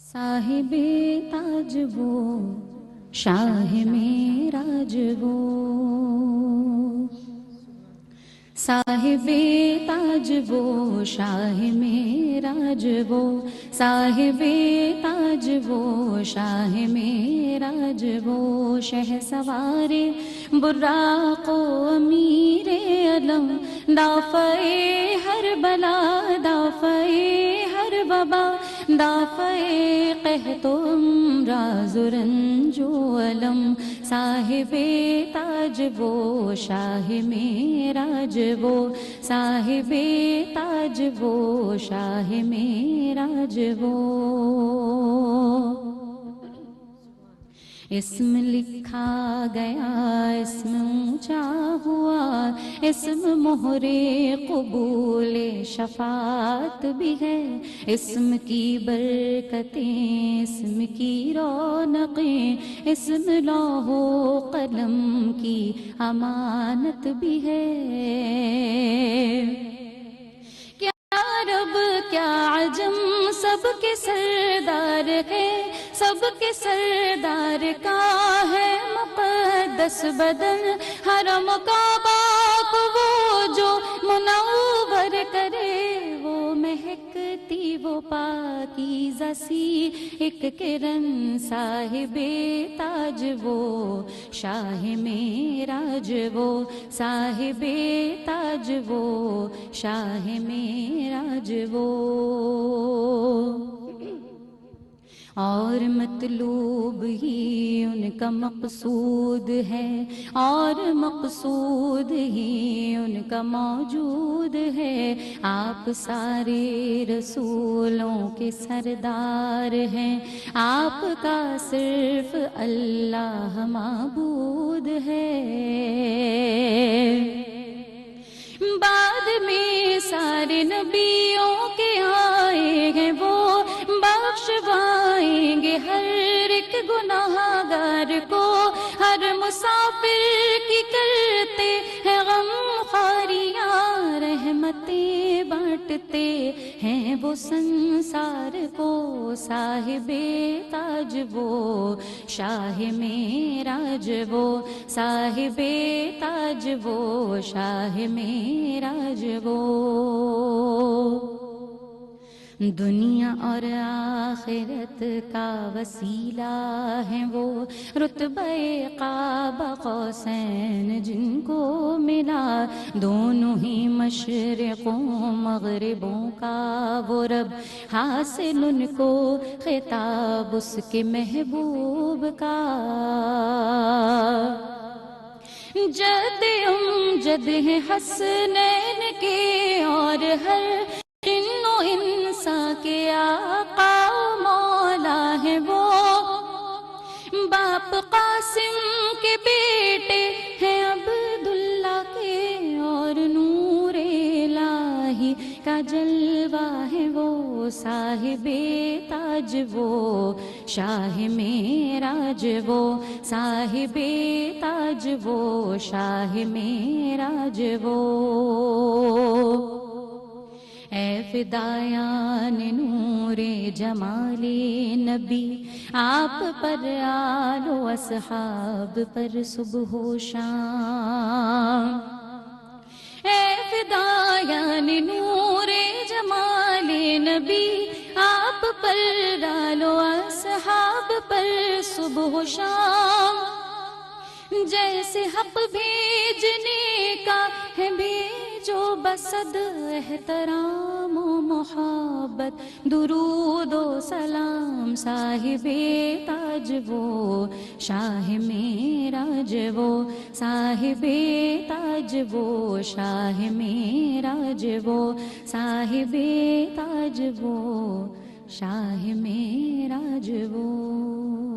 صاحب تاج وہ شاہ معراج وہ، صاحب تاج وہ شاہ معراج وہ، صاحب تاج وہ شاہ معراج وہ، شہسوار براق و امیر علم، دافع ہر بلا دافع ہر وبا، دافع قحط و امراض و رنج و الم، صاحب تاج وہ شاہ معراج وہ، صاحب تاج وہ شاہ معراج وہ۔ اسم لکھا گیا اسم اونچا ہوا، اسم مہر قبول شفاعت بھی ہے، اسم کی برکتیں اسم کی رونقیں، اسم لوح و قلم کی امانت بھی ہے۔ کیا عرب کیا عجم سب کے سردار ہے، سب کے سردار کا ہے مقدس بدن، حرم کعبہ کو وہ جو منور کرے، وہ مہکتی وہ پاکیزہ سی ایک کرن، صاحب تاج وہ شاہ معراج وہ، صاحب تاج وہ شاہ معراج وہ۔ اور مطلوب ہی ان کا مقصود ہے، اور مقصود ہی ان کا موجود ہے، آپ سارے رسولوں کے سردار ہیں، آپ کا صرف اللہ معبود ہے۔ بعد میں سارے نبیوں کے آئے ہیں وہ، بخشوائیں گے ہر ایک گناہ گار کو، ہر مسافر کی کرتے ہیں غم خاریاں، رحمتیں بانٹتے ہیں وہ سنسار کو، صاحب تاج وہ شاہ معراج وہ، صاحب تاج وہ شاہ معراج وہ۔ دنیا اور آخرت کا وسیلہ ہے وہ، رتبہ قاب قوسین جن کو ملا، دونوں ہی مشرقوں مغربوں کا وہ رب، حاصل ان کو خطاب اس کے محبوب کا۔ جد امجد ہیں حسنین کے اور ہر جن و انسا کے آقا و مولا ہے وہ، باپ قاسم کے بیٹے ہیں عبداللہ کے، اور نور الہی کا جلوہ ہے وہ، صاحب تاج وہ شاہ معراج وہ، صاحب تاج وہ شاہ معراج وہ۔ اے فدایان نور جمال نبی، آپ پر آل و اصحاب پر صبح و شام، اے فدایان نور جمال نبی، آپ پر آل و اصحاب پر صبح و شام، جیسے حق بھیجنے کا ہے بھیجو بصد احترام و محبت، درود و سلام، صاحب تاج وہ شاہ معراج وہ، صاحب تاج وہ شاہ معراج وہ، صاحب تاج وہ شاہ معراج وہ۔